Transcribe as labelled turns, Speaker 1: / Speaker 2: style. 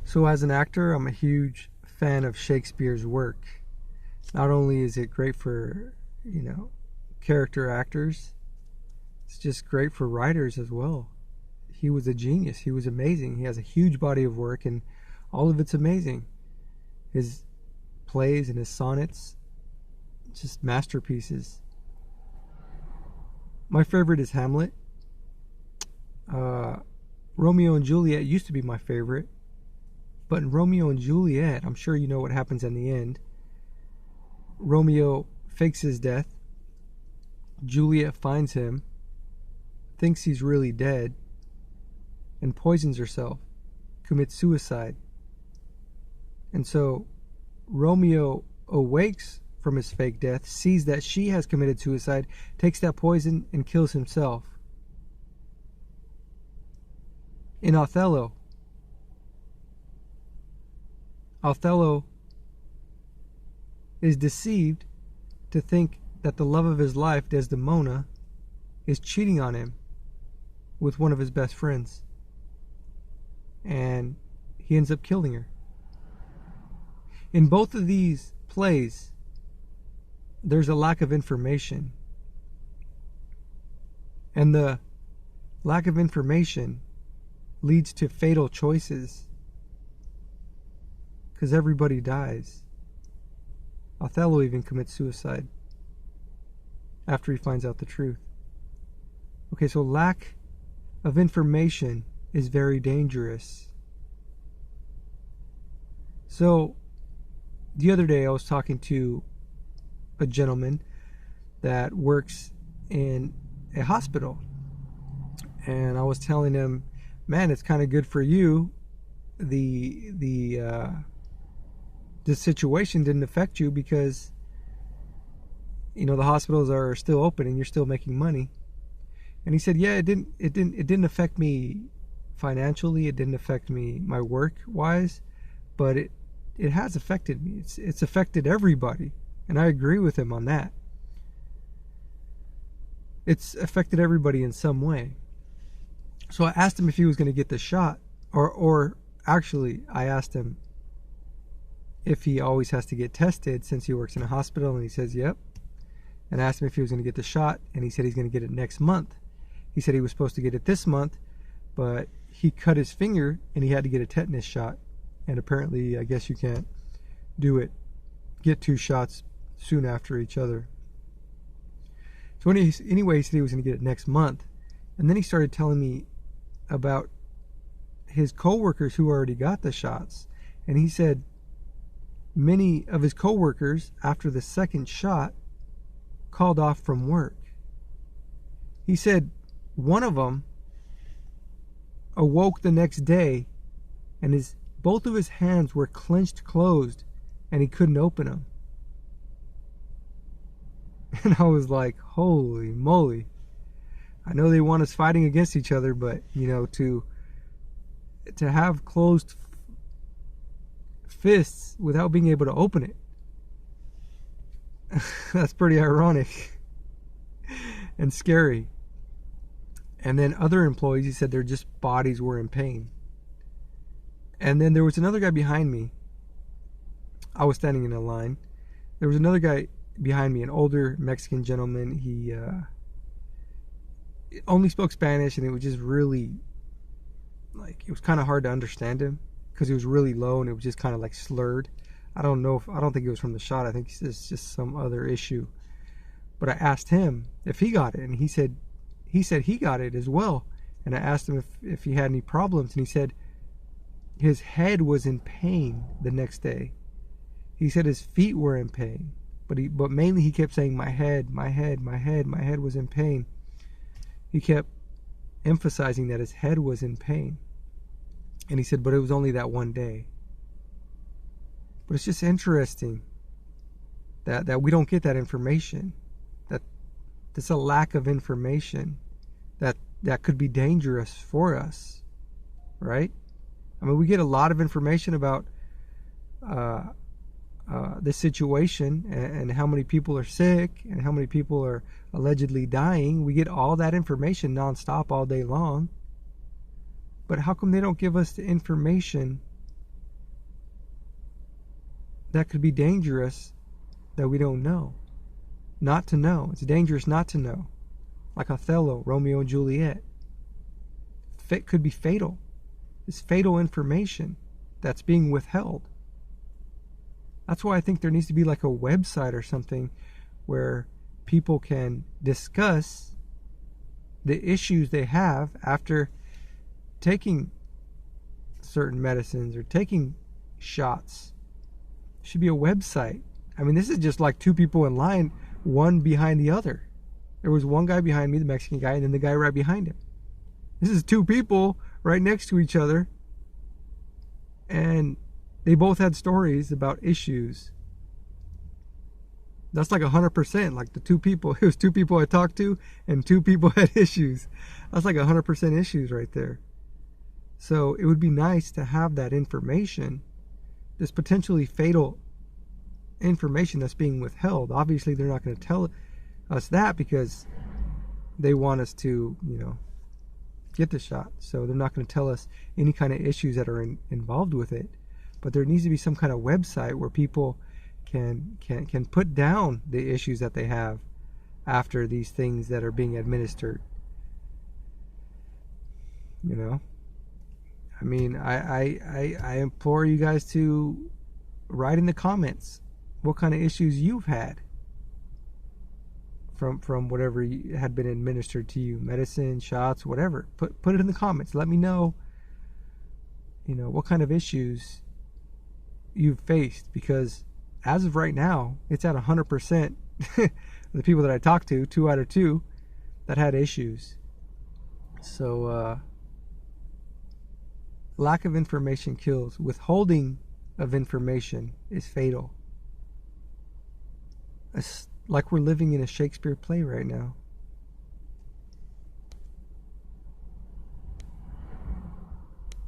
Speaker 1: So as an actor, I'm a huge fan of Shakespeare's work. Not only is it great for, character actors, it's just great for writers as well. He was a genius. He was amazing. He has a huge body of work, and all of it's amazing. His plays and his sonnets, just masterpieces. My favorite is Hamlet. Romeo and Juliet used to be my favorite. But in Romeo and Juliet, I'm sure you know what happens in the end. Romeo fakes his death. Juliet finds him, thinks he's really dead, and poisons herself, commits suicide. And so Romeo awakes from his fake death, sees that she has committed suicide, takes that poison, and kills himself. In Othello is deceived to think that the love of his life, Desdemona, is cheating on him with one of his best friends. And he ends up killing her. In both of these plays, there's a lack of information. And the lack of information leads to fatal choices. Because everybody dies. Othello even commits suicide after he finds out the truth. Okay, so lack of information is very dangerous. So, the other day I was talking to a gentleman that works in a hospital. And I was telling him, man, it's kind of good for you. This situation didn't affect you because the hospitals are still open and you're still making money. And he said, yeah, it didn't affect me financially, it didn't affect me my work wise, but it has affected me. It's affected everybody, and I agree with him on that. It's affected everybody in some way. So I asked him if he was going to get the shot, or actually I asked him if he always has to get tested since he works in a hospital, and he says yep. And I asked him if he was going to get the shot, and he said he's going to get it next month. He said he was supposed to get it this month, but he cut his finger and he had to get a tetanus shot. And apparently, I guess you can't get two shots soon after each other. So anyway, he said he was going to get it next month. And then he started telling me about his coworkers who already got the shots. And he said many of his coworkers, after the second shot, called off from work. He said one of them awoke the next day and both of his hands were clenched closed and he couldn't open them. And I was like, holy moly. I know they want us fighting against each other, but to have closed fists without being able to open it, that's pretty ironic and scary. And then other employees, he said their just bodies were in pain. And then there was another guy behind me. I was standing in a line. There was another guy behind me, an older Mexican gentleman. He only spoke Spanish, and it was just really, it was kind of hard to understand him because he was really low and it was just kind of slurred. I don't think it was from the shot. I think it's just some other issue. But I asked him if he got it, and he said he got it as well. And I asked him if he had any problems, and he said his head was in pain the next day. He said his feet were in pain, but mainly he kept saying my head was in pain. He kept emphasizing that his head was in pain. And he said, but it was only that one day. But it's just interesting that we don't get that information. That there's a lack of information that could be dangerous for us, right? I mean, we get a lot of information about this situation and how many people are sick and how many people are allegedly dying. We get all that information nonstop all day long. But how come they don't give us the information that could be dangerous that we don't know. Not to know. It's dangerous not to know. Like Othello, Romeo and Juliet. It could be fatal. It's fatal information that's being withheld. That's why I think there needs to be like a website or something where people can discuss the issues they have after taking certain medicines or taking shots. There should be a website. I mean, this is just like two people in line, one behind the other. There was one guy behind me, the Mexican guy, and then the guy right behind him. This is two people right next to each other, and they both had stories about issues. That's like 100%. Like the two people, it was two people I talked to, and two people had issues. That's like 100% issues right there. So it would be nice to have that information, this potentially fatal information that's being withheld. Obviously, they're not going to tell us that because they want us to, get the shot. So they're not going to tell us any kind of issues that are involved with it. But there needs to be some kind of website where people can put down the issues that they have after these things that are being administered. I mean, I implore you guys to write in the comments what kind of issues you've had from whatever had been administered to you, medicine, shots, whatever. Put it in the comments. Let me know, what kind of issues you've faced, because as of right now, it's at 100%. The people that I talked to, 2 out of 2, that had issues. So, lack of information kills. Withholding of information is fatal. It's like we're living in a Shakespeare play right now.